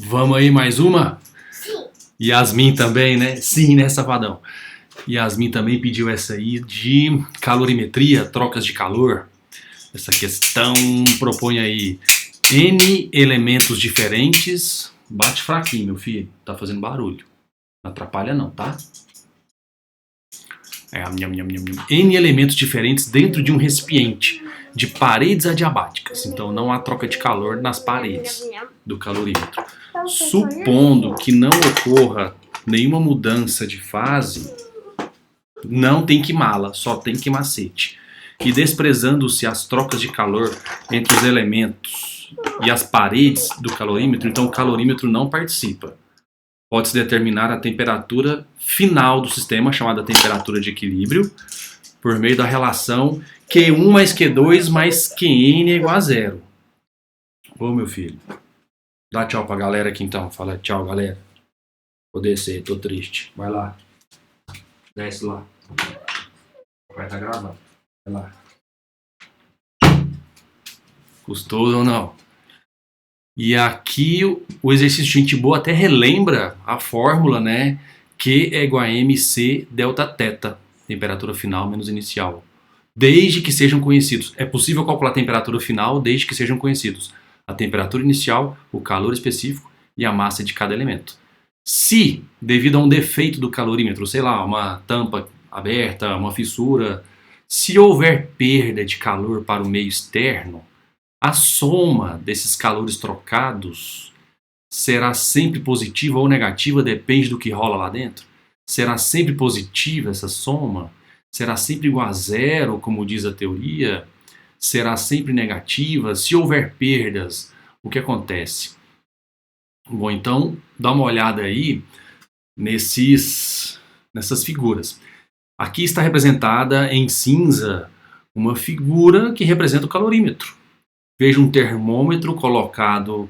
Vamos aí mais uma? Sim. Yasmin também, né? Sim, né, safadão? Yasmin também pediu essa aí de calorimetria, trocas de calor. Essa questão propõe aí N elementos diferentes. Bate fraquinho, meu filho. Tá fazendo barulho. Não atrapalha não, tá? N elementos diferentes dentro de um recipiente, de paredes adiabáticas. Então não há troca de calor nas paredes do calorímetro. Supondo que não ocorra nenhuma mudança de fase, não tem queimá-la, só tem queimacete. E desprezando-se as trocas de calor entre os elementos e as paredes do calorímetro, então o calorímetro não participa. Pode-se determinar a temperatura final do sistema, chamada temperatura de equilíbrio, por meio da relação Q1 mais Q2 mais Qn é igual a zero. Ô meu filho, dá tchau pra galera aqui então. Fala tchau, galera. Vou descer, tô triste. Vai lá. Desce lá. Vai tá gravando. Vai lá. Gostoso ou não? E aqui o exercício de gente boa até relembra a fórmula, né? Q é igual a mc delta θ, temperatura final menos inicial. Desde que sejam conhecidos. É possível calcular a temperatura final desde que sejam conhecidos a temperatura inicial, o calor específico e a massa de cada elemento. Se, devido a um defeito do calorímetro, sei lá, uma tampa aberta, uma fissura, se houver perda de calor para o meio externo, a soma desses calores trocados será sempre positiva ou negativa, depende do que rola lá dentro? Será sempre positiva essa soma? Será sempre igual a zero, como diz a teoria? Será sempre negativa? Se houver perdas, o que acontece? Bom, então, dá uma olhada aí nessas figuras. Aqui está representada em cinza uma figura que representa o calorímetro. Veja um termômetro colocado,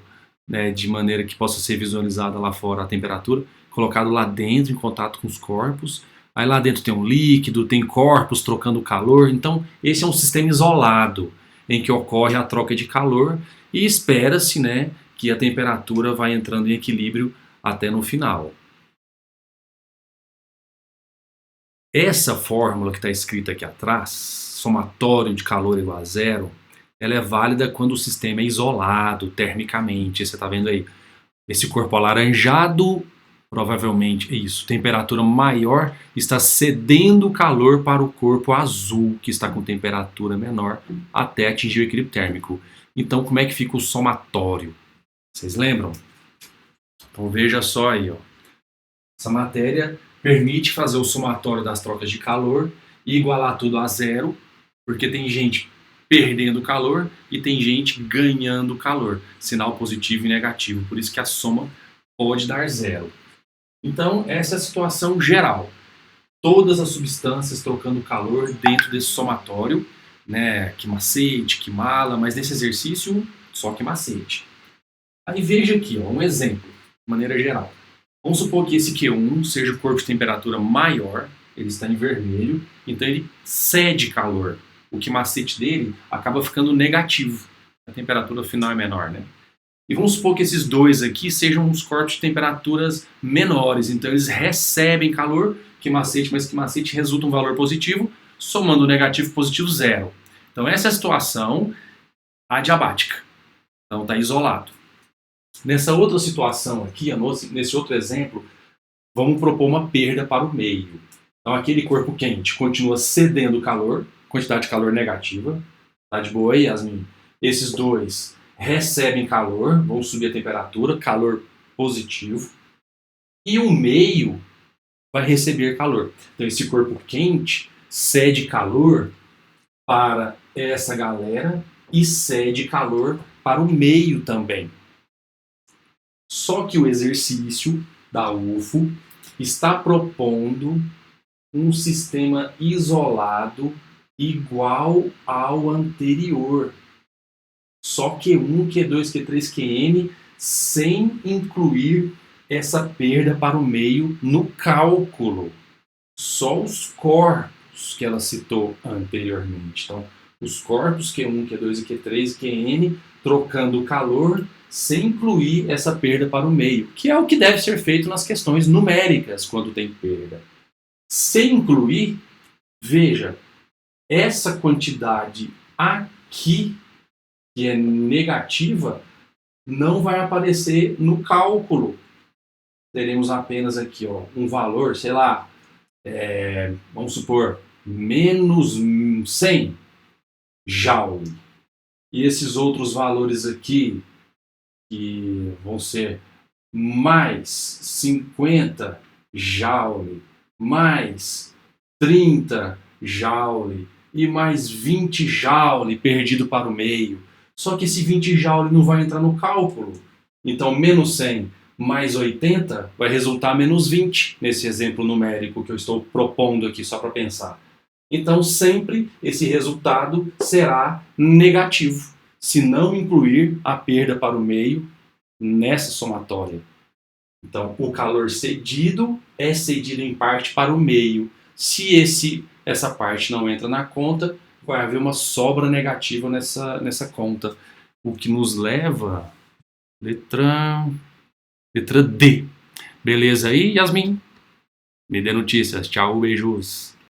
né, de maneira que possa ser visualizada lá fora a temperatura, colocado lá dentro em contato com os corpos. Aí lá dentro tem um líquido, tem corpos trocando calor. Então esse é um sistema isolado em que ocorre a troca de calor e espera-se, né, que a temperatura vai entrando em equilíbrio até no final. Essa fórmula que está escrita aqui atrás, somatório de calor igual a zero, ela é válida quando o sistema é isolado termicamente. Você está vendo aí? Esse corpo alaranjado, provavelmente é isso. Temperatura maior está cedendo calor para o corpo azul, que está com temperatura menor, até atingir o equilíbrio térmico. Então, como é que fica o somatório? Vocês lembram? Então, veja só aí, ó. Essa matéria permite fazer o somatório das trocas de calor e igualar tudo a zero, porque tem gente perdendo calor e tem gente ganhando calor, sinal positivo e negativo, por isso que a soma pode dar zero. Então essa é a situação geral, todas as substâncias trocando calor dentro desse somatório, né, que macete, que mala, mas nesse exercício só que macete. Aí veja aqui, ó, um exemplo, de maneira geral. Vamos supor que esse Q1 seja o corpo de temperatura maior, ele está em vermelho, então ele cede calor. O quimacete dele acaba ficando negativo. A temperatura final é menor, né? E vamos supor que esses dois aqui sejam uns corpos de temperaturas menores. Então eles recebem calor, quimacete mais quimacete resulta um valor positivo, somando negativo e positivo, zero. Então essa é a situação adiabática. Então está isolado. Nessa outra situação aqui, nesse outro exemplo, vamos propor uma perda para o meio. Então aquele corpo quente continua cedendo calor, quantidade de calor negativa. Tá de boa aí, Yasmin? Esses dois recebem calor, vão subir a temperatura, calor positivo. E o meio vai receber calor. Então esse corpo quente cede calor para essa galera e cede calor para o meio também. Só que o exercício da UFO está propondo um sistema isolado igual ao anterior. Só Q1, Q2, Q3, Qn, sem incluir essa perda para o meio no cálculo. Só os corpos que ela citou anteriormente. Então, os corpos Q1, Q2 e Q3 e Qn trocando calor sem incluir essa perda para o meio, que é o que deve ser feito nas questões numéricas quando tem perda. Sem incluir, veja, essa quantidade aqui, que é negativa, não vai aparecer no cálculo. Teremos apenas aqui um valor, sei lá, vamos supor, menos 100 joule. E esses outros valores aqui, que vão ser mais 50 joule, mais 30 joule e mais 20 joule perdido para o meio. Só que esse 20 joule não vai entrar no cálculo. Então, menos 100 mais 80 vai resultar menos 20 nesse exemplo numérico que eu estou propondo aqui, só para pensar. Então, sempre esse resultado será negativo, se não incluir a perda para o meio nessa somatória. Então, o calor cedido é cedido em parte para o meio. Se essa parte não entra na conta, vai haver uma sobra negativa nessa conta. O que nos leva... Letra D. Beleza aí, Yasmin? Me dê notícias. Tchau, beijos.